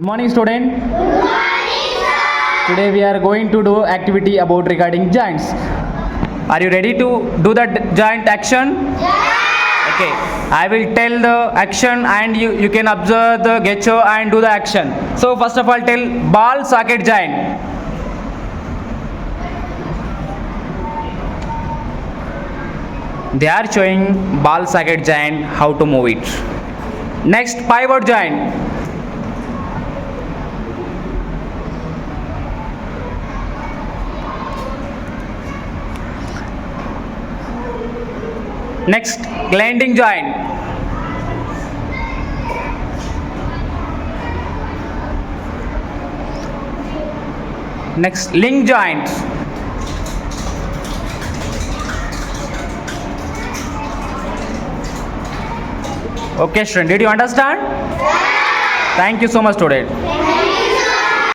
Good morning, student. Good morning, sir. Today we are going to do activity about regarding joints. Are you ready to do the joint action? Yeah. Okay. I will tell the action and you can observe the gesture and do the action. So first of all, tell ball socket joint. They are showing ball socket joint how to move it. Next, pivot joint. Next, landing joint. Next, link joint. Okay, student, did you understand? Yeah. Thank you so much, student.